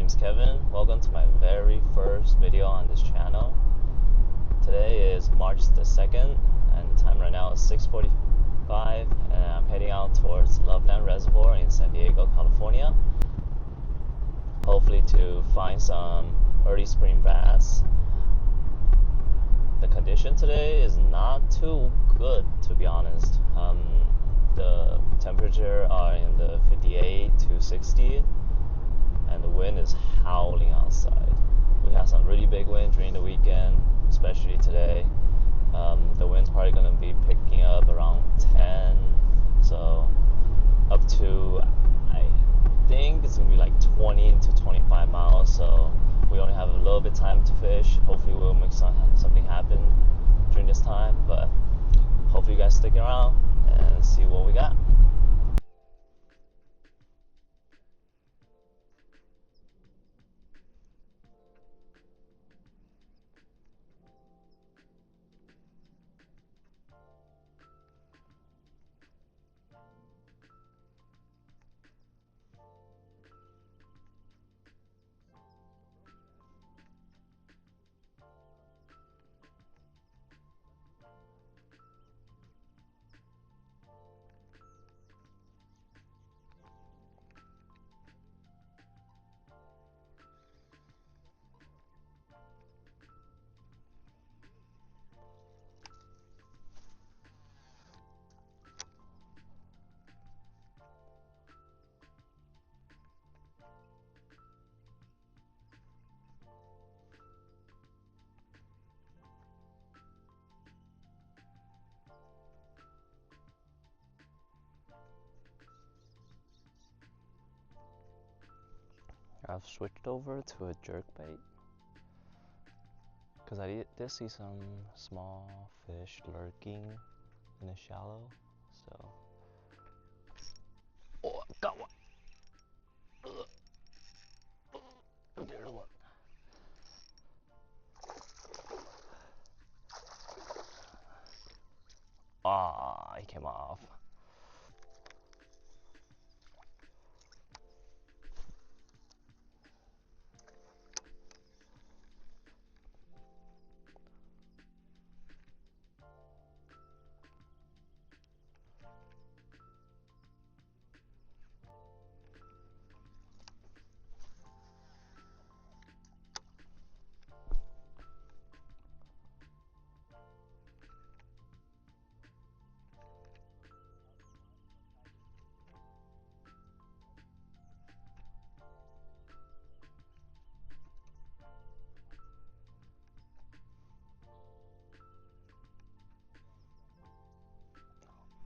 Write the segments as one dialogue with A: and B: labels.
A: name's Kevin. Welcome to my very first video on this channel. Today is March the 2nd and the time right now is 6:45 and I'm heading out towards Loveland Reservoir in San Diego, California. Hopefully to find some early spring bass. The condition today is not too good, to be honest. The temperature are in the 58 to 60 and the wind is howling outside. We had some really big wind during the weekend, especially today. The wind's probably going to be picking up around 10, so up to, I think it's going to be like 20 to 25 miles, so we only have a little bit time to fish. Hopefully we'll make something happen during this time, but hopefully you guys stick around and see what we got. I've switched over to a jerkbait because I did see some small fish lurking in the shallow, so. Oh, I got one. There's one. Ah, he came off.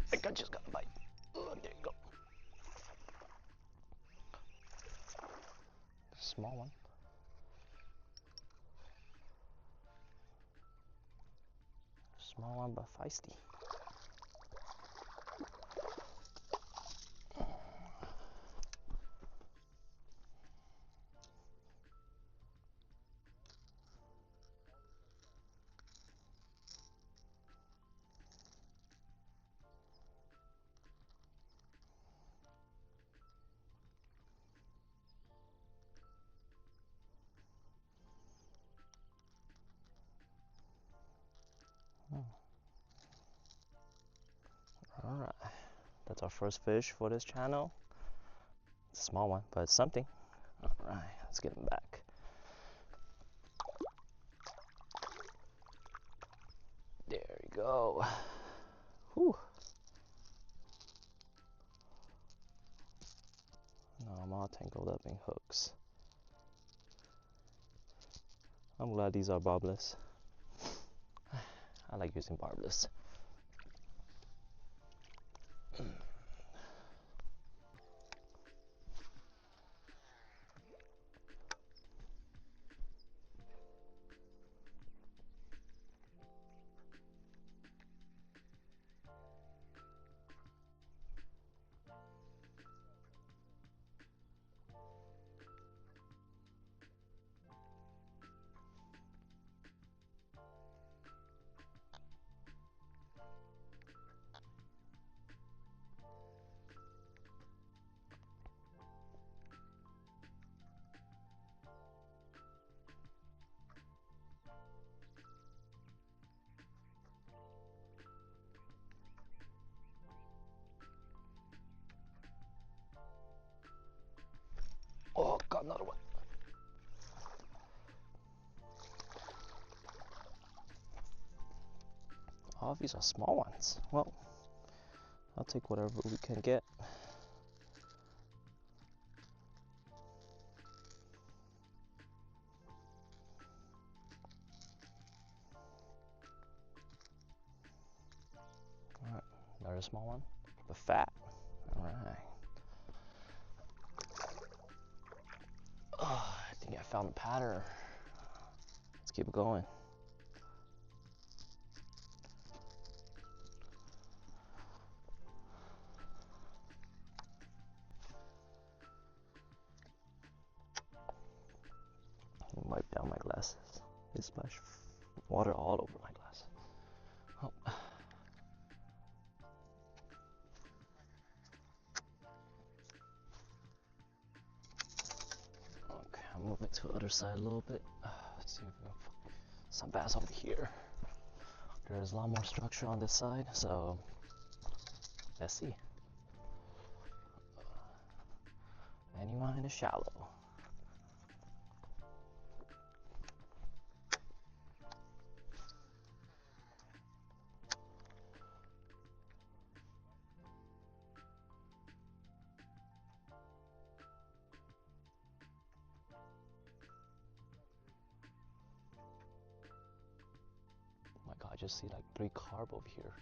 A: I think I just got a bite. Oh, there you go. Small one. Small one, but feisty. Alright, that's our first fish for this channel. It's a small one, but it's something. Alright, let's get him back. There you go. Whew. No, I'm all tangled up in hooks. I'm glad these are barbless. I like using barbless. Oh, these are small ones. Well, I'll take whatever we can get. Alright, another small one, but fat. Alright. Oh, I think I found a pattern. Let's keep it going. Wipe down my glasses. It splashed water all over my glasses. Oh. Okay, I'll move it to the other side a little bit. Let's see if we can find some bass over here. There's a lot more structure on this side, so let's see. Anyone in the shallow? Oh my god, I just see like 3 carp over here.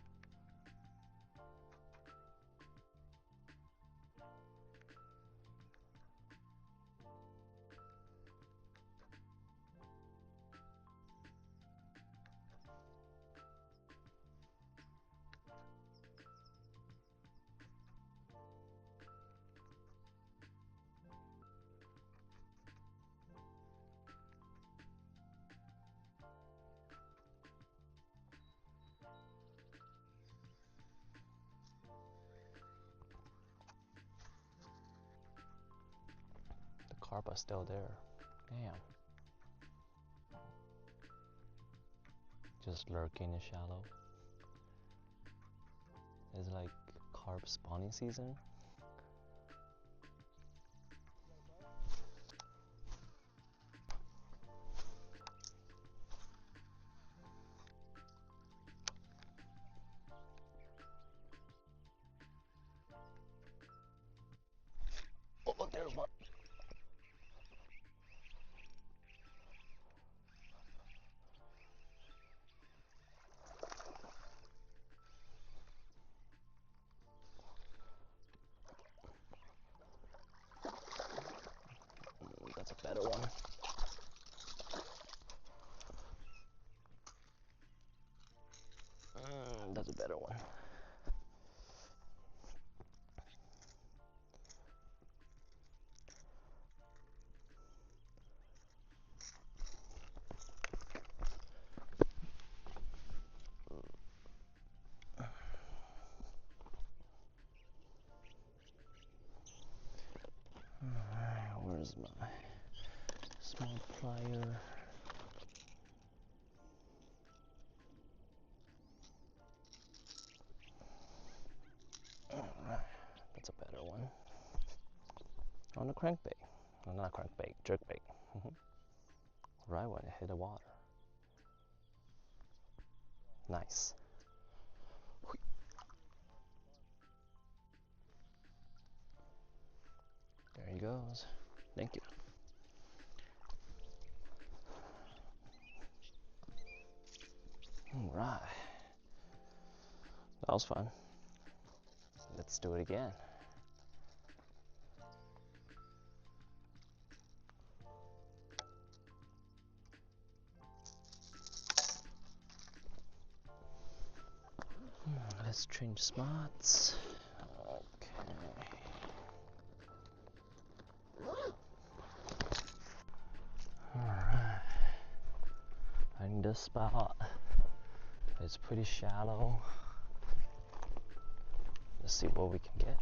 A: Carp are still there. Damn. Just lurking in the shallow. It's like carp spawning season. Oh, there's one. That's a better one. That's a better one. Alright, where's my small plier? Alright, that's a better one. On the crankbait. No, not crankbait, jerkbait. Right when it hit the water. Nice. There he goes. Thank you. Alright. That was fun. Let's do it again. Let's change spots. Okay. Alright. Finding this spot. It's pretty shallow. Let's see what we can get.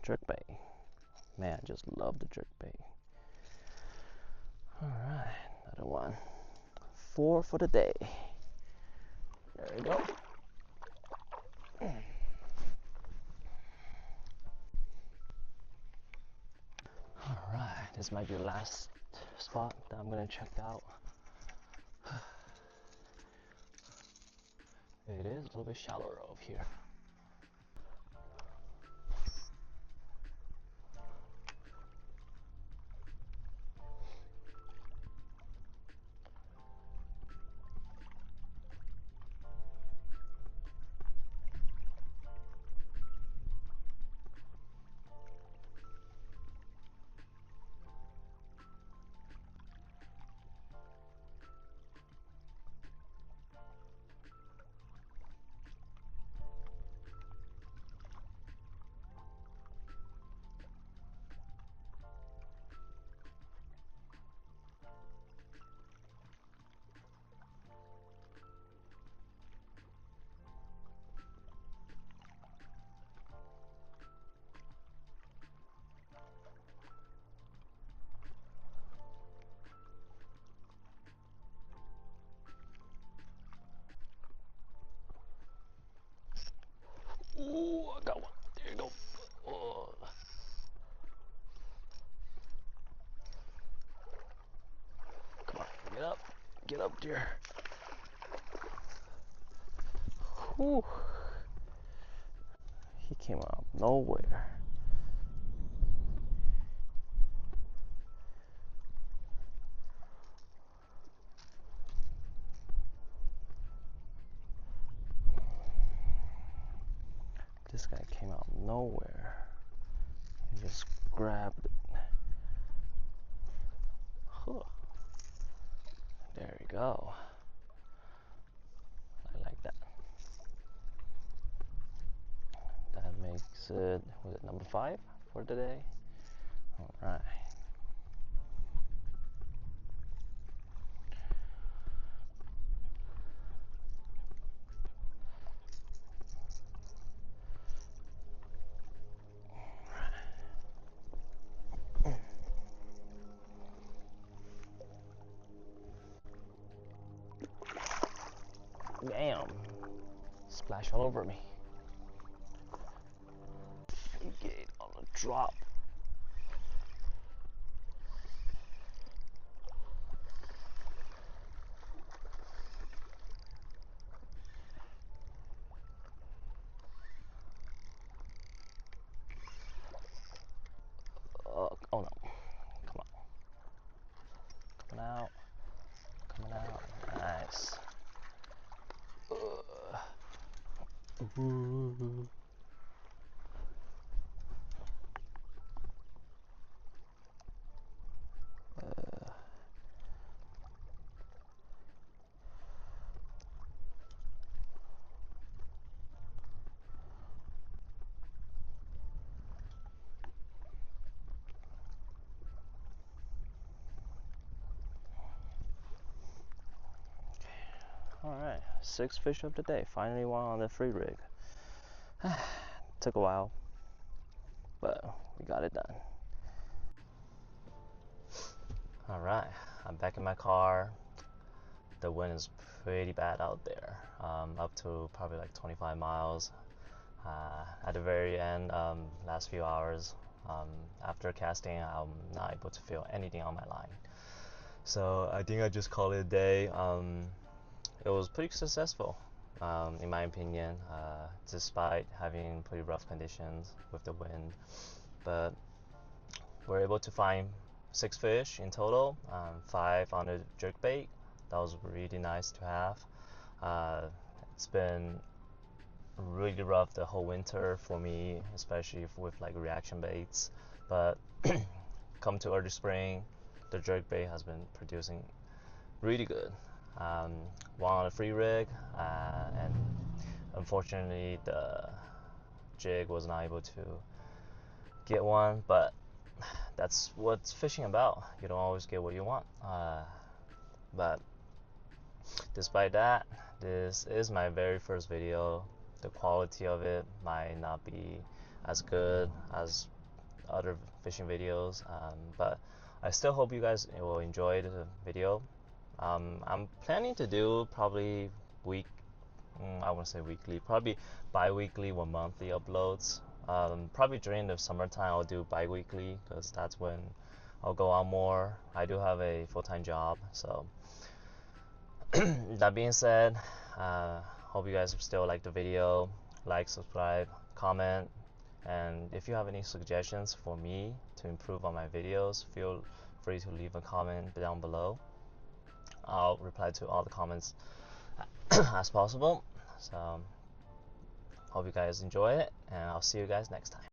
A: jerkbait. Man, I just love the jerkbait. Alright, another one. 4 for the day. There we go. Alright, this might be the last spot that I'm gonna check out. It is a little bit shallower over here. Ooh, I got one. There you go. Oh. Come on, get up. Get up, dear. Whew. He came out of nowhere. This guy came out of nowhere. He just grabbed it. Huh. There we go. I like that. That makes it, was it number 5 for today? Alright. Bam! Splash all over me. Get on a drop. Oh no. Come on. Coming out. Coming out. Nice. Ooh. Alright, 6 fish of the day. Finally one on the free rig. Took a while, but we got it done. Alright, I'm back in my car. The wind is pretty bad out there, up to probably like 25 miles. At the very end, last few hours, after casting, I'm not able to feel anything on my line. So I think I just call it a day. It was pretty successful, in my opinion, despite having pretty rough conditions with the wind. But we're able to find 6 fish in total, 5 on the jerkbait. That was really nice to have. It's been really rough the whole winter for me, especially with like reaction baits. But come to early spring, the jerkbait has been producing really good. One on a free rig, and unfortunately the jig was not able to get one, but that's what's fishing about. You don't always get what you want. But despite that, this is my very first video. The quality of it might not be as good as other fishing videos, but I still hope you guys will enjoy the video. I'm planning to do probably I won't say weekly, probably bi-weekly or monthly uploads. Probably during the summertime I'll do bi-weekly because that's when I'll go out more. I do have a full-time job, so that being said, hope you guys still like the video. Like, subscribe, comment, and if you have any suggestions for me to improve on my videos, feel free to leave a comment down below. I'll reply to all the comments as possible. So hope you guys enjoy it, and I'll see you guys next time.